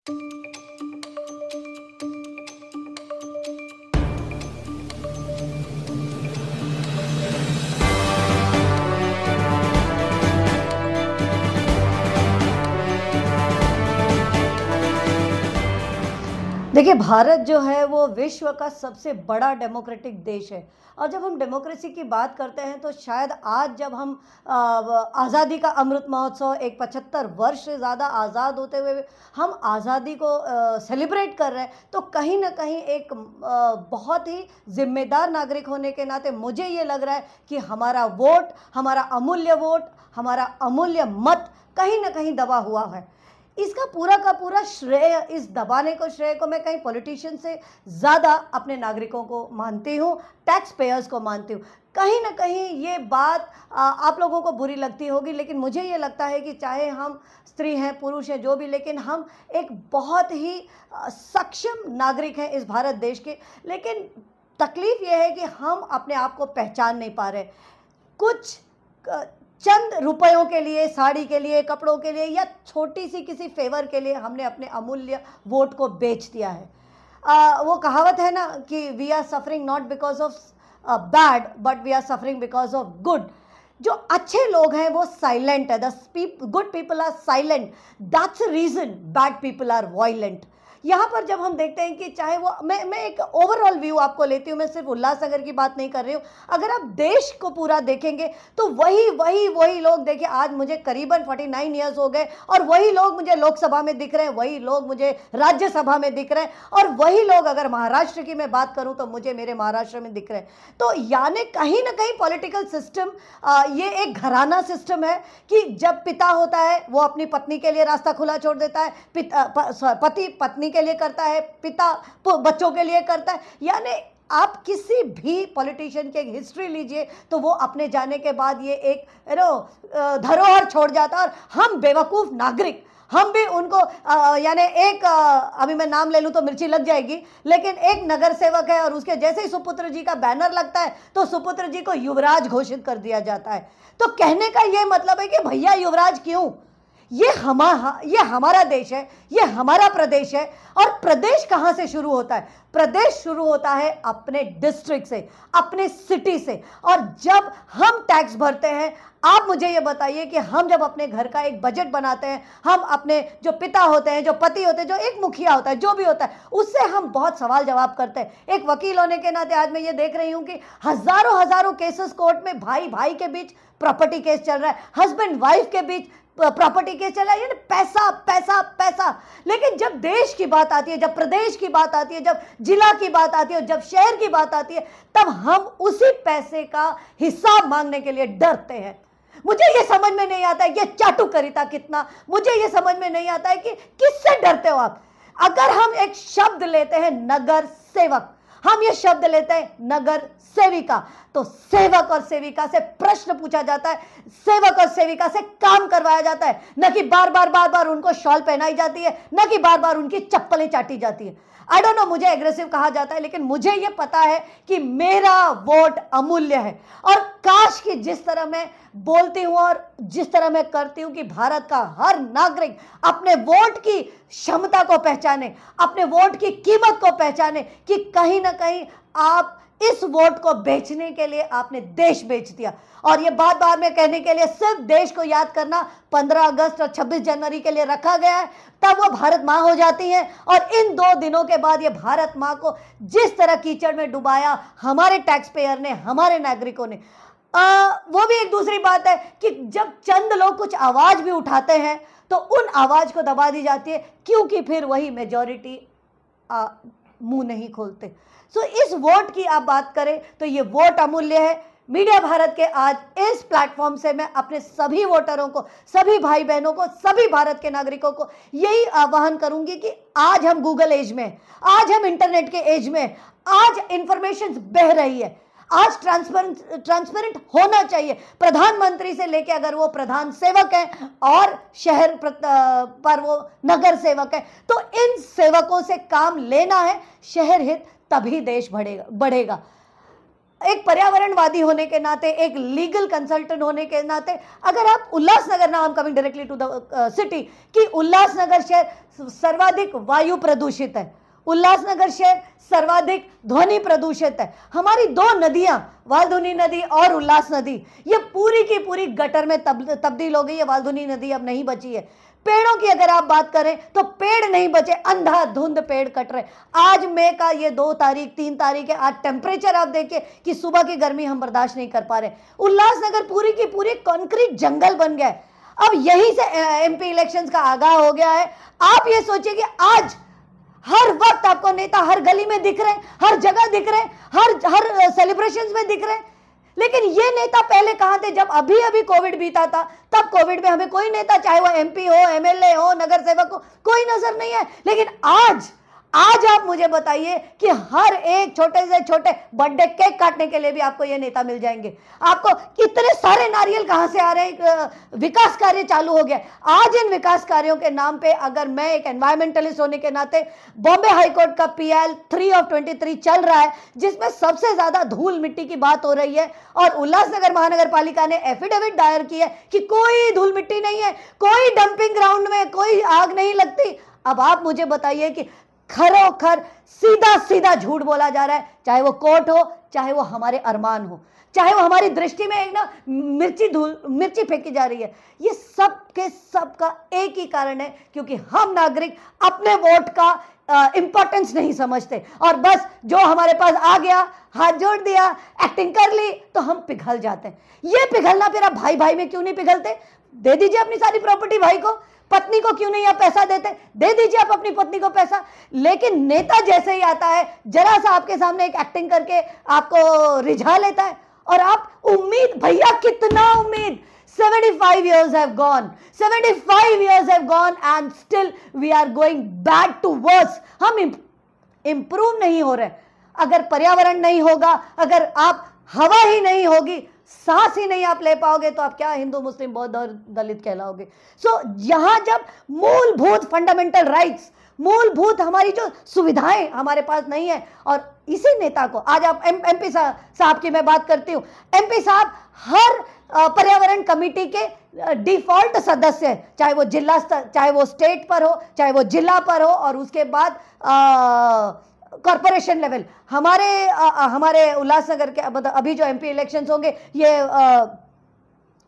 देखिए, भारत जो है वो विश्व का सबसे बड़ा डेमोक्रेटिक देश है। और जब हम डेमोक्रेसी की बात करते हैं तो शायद आज जब हम आज़ादी का अमृत महोत्सव, एक 75 वर्ष से ज़्यादा आज़ाद होते हुए हम आज़ादी को सेलिब्रेट कर रहे हैं, तो कहीं ना कहीं एक बहुत ही जिम्मेदार नागरिक होने के नाते मुझे ये लग रहा है कि हमारा वोट, हमारा अमूल्य मत कहीं ना कहीं दबा हुआ है। इसका पूरा का पूरा श्रेय, इस दबाने को श्रेय को मैं कहीं पॉलिटिशियन से ज़्यादा अपने नागरिकों को मानती हूँ, टैक्स पेयर्स को मानती हूँ। कहीं ना कहीं ये बात आप लोगों को बुरी लगती होगी, लेकिन मुझे ये लगता है कि चाहे हम स्त्री हैं, पुरुष हैं, जो भी, लेकिन हम एक बहुत ही सक्षम नागरिक हैं इस भारत देश के। लेकिन तकलीफ़ ये है कि हम अपने आप को पहचान नहीं पा रहे। कुछ चंद रुपयों के लिए, साड़ी के लिए, कपड़ों के लिए या छोटी सी किसी फेवर के लिए हमने अपने अमूल्य वोट को बेच दिया है। वो कहावत है ना कि we are suffering not because of bad but we are suffering because of good. जो अच्छे लोग हैं वो साइलेंट है, the good people are silent, that's reason bad people are violent. यहाँ पर जब हम देखते हैं कि चाहे वो, मैं एक ओवरऑल व्यू आपको लेती हूँ, मैं सिर्फ उल्लासनगर की बात नहीं कर रही हूँ। अगर आप देश को पूरा देखेंगे तो वही लोग, देखिए आज मुझे करीबन 49 ईयर्स हो गए और वही लोग मुझे लोकसभा में दिख रहे हैं, वही लोग मुझे राज्यसभा में दिख रहे हैं, और वही लोग, अगर महाराष्ट्र की मैं बात करूँ तो मुझे मेरे महाराष्ट्र में दिख रहे हैं। तो यानी कहीं ना कहीं पॉलिटिकल सिस्टम ये एक घराना सिस्टम है कि जब पिता होता है वो अपनी पत्नी के लिए रास्ता खुला छोड़ देता है, पति पत्नी के लिए करता है, पिता बच्चों के लिए करता है। यानी आप किसी भी पॉलिटिशियन की हिस्ट्री लीजिए तो वो अपने जाने के बाद ये एक धरोहर छोड़ जाता है। और हम बेवकूफ़ नागरिक, हम भी उनको यानी एक अभी मैं नाम ले लूँ तो मिर्ची लग जाएगी, लेकिन एक नगर सेवक है और उसके जैसे ही सुपुत्र जी का बैनर लगता है तो सुपुत्र जी को युवराज घोषित कर दिया जाता है। तो कहने का ये मतलब है कि भैया युवराज क्यों? ये हमारा देश है, ये हमारा प्रदेश है। और प्रदेश कहाँ से शुरू होता है? प्रदेश शुरू होता है अपने डिस्ट्रिक्ट से, अपने सिटी से। और जब हम टैक्स भरते हैं, आप मुझे ये बताइए कि हम जब अपने घर का एक बजट बनाते हैं, हम अपने जो पिता होते हैं, जो पति होते हैं, जो एक मुखिया होता है, जो भी होता है, उससे हम बहुत सवाल जवाब करते हैं। एक वकील होने के नाते आज मैं ये देख रही हूँ कि हजारों केसेस कोर्ट में भाई भाई के बीच प्रॉपर्टी केस चल रहा है, हस्बैंड वाइफ के बीच प्रॉपर्टी केस चला है, यानी पैसा पैसा पैसा। लेकिन जब देश की बात आती है, जब प्रदेश की बात आती है, जब जिला की बात आती है, जब शहर की बात आती है, तब हम उसी पैसे का हिसाब मांगने के लिए डरते हैं। मुझे ये समझ में नहीं आता है ये चाटुकारिता कितना, मुझे ये समझ में नहीं आता है कि किससे डरते हो आप। अगर हम एक शब्द लेते हैं नगर सेवक, हम ये शब्द लेते हैं नगर सेविका, तो सेवक और सेविका से प्रश्न पूछा जाता है, सेवक और सेविका से काम करवाया जाता है, न कि बार बार उनको शॉल पहनाई जाती है, न कि बार बार उनकी चप्पलें चाटी जाती है। आई डोंट नो, मुझे एग्रेसिव कहा जाता है, लेकिन मुझे ये पता है कि मेरा वोट अमूल्य है। और काश कि जिस तरह मैं बोलती हूँ और जिस तरह मैं करती हूँ कि भारत का हर नागरिक अपने वोट की क्षमता को पहचाने, अपने वोट की कीमत को पहचाने, कि कहीं ना कहीं आप इस वोट को बेचने के लिए आपने देश बेच दिया। और ये बात बार में कहने के लिए सिर्फ देश को याद करना 15 अगस्त और 26 जनवरी के लिए रखा गया है, तब वो भारत माँ हो जाती हैं। और इन 2 दिनों के बाद ये भारत माँ को जिस तरह कीचड़ में डुबाया हमारे टैक्स पेयर ने, हमारे नागरिकों ने, वो भी एक दूसरी बात है कि जब चंद लोग कुछ आवाज भी उठाते हैं तो उन आवाज को दबा दी जाती है, क्योंकि फिर वही मेजॉरिटी मुंह नहीं खोलते। सो इस वोट की आप बात करें तो ये वोट अमूल्य है। मीडिया भारत के आज इस प्लेटफॉर्म से मैं अपने सभी वोटरों को, सभी भाई बहनों को, सभी भारत के नागरिकों को यही आह्वान करूंगी कि आज हम गूगल एज में, आज हम इंटरनेट के एज में, आज इंफॉर्मेशन बह रही है, आज ट्रांसपेरेंट होना चाहिए। प्रधानमंत्री से लेके अगर वो प्रधान सेवक है और शहर पर वो नगर सेवक है, तो इन सेवकों से काम लेना है। शहर हित तभी देश बढ़ेगा। एक पर्यावरणवादी होने के नाते, एक लीगल कंसल्टेंट होने के नाते, अगर आप Ulhasnagar, now I am coming directly to the city, कि उल्लासनगर शहर सर्वाधिक वायु प्रदूषित है, उल्लासनगर शहर सर्वाधिक ध्वनि प्रदूषित है, हमारी दो नदियां वाल्धुनी नदी और उल्लास नदी ये पूरी की पूरी गटर में तब्दील हो गई है। वाल्धुनी नदी अब नहीं बची है। पेड़ों की अगर आप बात करें तो पेड़ नहीं बचे, अंधाधुंध पेड़ कट रहे। आज मई का ये 2 तारीख 3 तारीख है, आज टेम्परेचर आप देखिए कि सुबह की गर्मी हम बर्दाश्त नहीं कर पा रहे। उल्लासनगर पूरी की पूरी कंक्रीट जंगल बन गया है। अब यहीं से एमपी इलेक्शंस का आगाह हो गया है। आप ये सोचिए कि आज हर वक्त आपको नेता हर गली में दिख रहे हैं, हर जगह दिख रहे हैं, हर सेलिब्रेशंस में दिख रहे हैं। लेकिन ये नेता पहले कहां थे? जब अभी अभी कोविड बीता था, तब कोविड में हमें कोई नेता, चाहे वो एमपी हो, एमएलए हो, नगर सेवक हो, कोई नजर नहीं है। लेकिन आज आप मुझे बताइए कि हर एक छोटे से छोटे बर्थडे केक काटने के लिए भी आपको ये नेता मिल जाएंगे। आपको इतने सारे नारियल कहां से आ रहे हैं? विकास कार्य चालू हो गया। आज इन विकास कार्यों के नाम पे, अगर मैं एक एनवायरमेंटलिस्ट होने के नाते, बॉम्बे हाईकोर्ट का PL 3/23 चल रहा है, जिसमें सबसे ज्यादा धूल मिट्टी की बात हो रही है, और उल्लासनगर महानगर पालिका ने एफिडेविट दायर की है कि कोई धूल मिट्टी नहीं है, कोई डंपिंग ग्राउंड में कोई आग नहीं लगती। अब आप मुझे बताइए कि खरोखर सीधा सीधा झूठ बोला जा रहा है, चाहे वो कोर्ट हो, चाहे वो हमारे अरमान हो, चाहे वो हमारी दृष्टि में एक ना मिर्ची फेंकी जा रही है। ये सब के सब का एक ही कारण है, क्योंकि हम नागरिक अपने वोट का इंपॉर्टेंस नहीं समझते, और बस जो हमारे पास आ गया, हाथ जोड़ दिया, एक्टिंग कर ली, तो हम पिघल जाते हैं। ये पिघलना फिर आप भाई भाई में क्यों नहीं पिघलते? दे दीजिए अपनी सारी प्रॉपर्टी भाई को। पत्नी को क्यों नहीं आप पैसा देते? दे दीजिए आप अपनी पत्नी को पैसा। लेकिन नेता जैसे ही आता है, जरा सा आपके सामने एक एक्टिंग करके आपको रिझा लेता है, और आप उम्मीद, भैया कितना उम्मीद, 75 years have gone, 75 years have gone and still we are going bad to worse। हम इंप्रूव नहीं हो रहे। अगर पर्यावरण नहीं होगा, अगर आप हवा ही नहीं होगी, सांस ही नहीं आप ले पाओगे, तो आप क्या हिंदू, मुस्लिम, बौद्ध और दलित कहलाओगे? सो यहां जब मूलभूत फंडामेंटल राइट्स, मूलभूत हमारी जो सुविधाएं हमारे पास नहीं है, और इसी नेता को आज आप एमपी साहब की मैं बात करती हूं। एमपी साहब हर पर्यावरण कमेटी के डिफॉल्ट सदस्य है, चाहे वो जिला स्तर, चाहे वो स्टेट पर हो, चाहे वो जिला पर हो, और उसके बाद कॉर्पोरेशन लेवल। हमारे उल्लासनगर के मतलब अभी जो एमपी इलेक्शंस होंगे, ये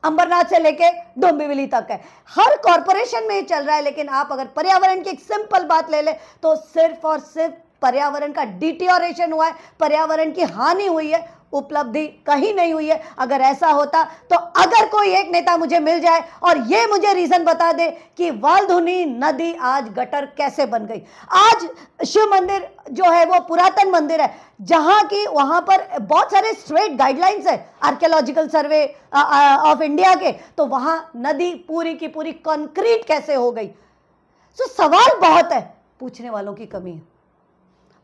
अंबरनाथ से लेके डोंबिवली तक है, हर कॉर्पोरेशन में ये चल रहा है। लेकिन आप अगर पर्यावरण की एक सिंपल बात ले ले, तो सिर्फ और सिर्फ पर्यावरण का डिटीरियोरेशन हुआ है, पर्यावरण की हानि हुई है, उपलब्धि कहीं नहीं हुई है। अगर ऐसा होता तो अगर कोई एक नेता मुझे मिल जाए और ये मुझे रीजन बता दे कि वाल्धुनी नदी आज गटर कैसे बन गई। आज शिव मंदिर जो है वो पुरातन मंदिर है, जहां की वहां पर बहुत सारे स्ट्रेट गाइडलाइंस है आर्कियोलॉजिकल सर्वे ऑफ इंडिया के, तो वहां नदी पूरी की पूरी कंक्रीट कैसे हो गई। तो सवाल बहुत है, पूछने वालों की कमी है,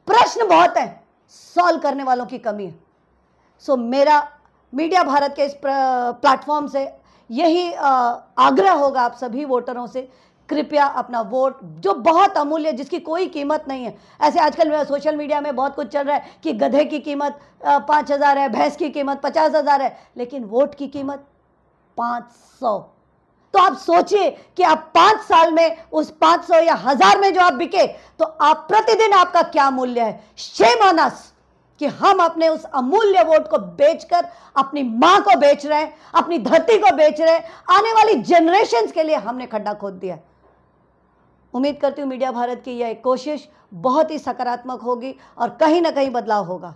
प्रश्न बहुत है, सॉल्व करने वालों की कमी है। सो मेरा मीडिया भारत के इस प्लेटफॉर्म से यही आग्रह होगा आप सभी वोटरों से, कृपया अपना वोट, जो बहुत अमूल्य, जिसकी कोई कीमत नहीं है। ऐसे आजकल सोशल मीडिया में बहुत कुछ चल रहा है कि गधे की कीमत 5,000 है, भैंस की कीमत 50,000 है, लेकिन वोट की कीमत 500। तो आप सोचिए कि आप 5 साल में उस 500 या 1000 में जो आप बिके, तो आप प्रतिदिन आपका क्या मूल्य है। शेम ऑन अस कि हम अपने उस अमूल्य वोट को बेचकर अपनी मां को बेच रहे हैं, अपनी धरती को बेच रहे हैं, आने वाली जनरेशंस के लिए हमने खड्डा खोद दिया। उम्मीद करती हूं मीडिया भारत की यह कोशिश बहुत ही सकारात्मक होगी और कहीं ना कहीं बदलाव होगा।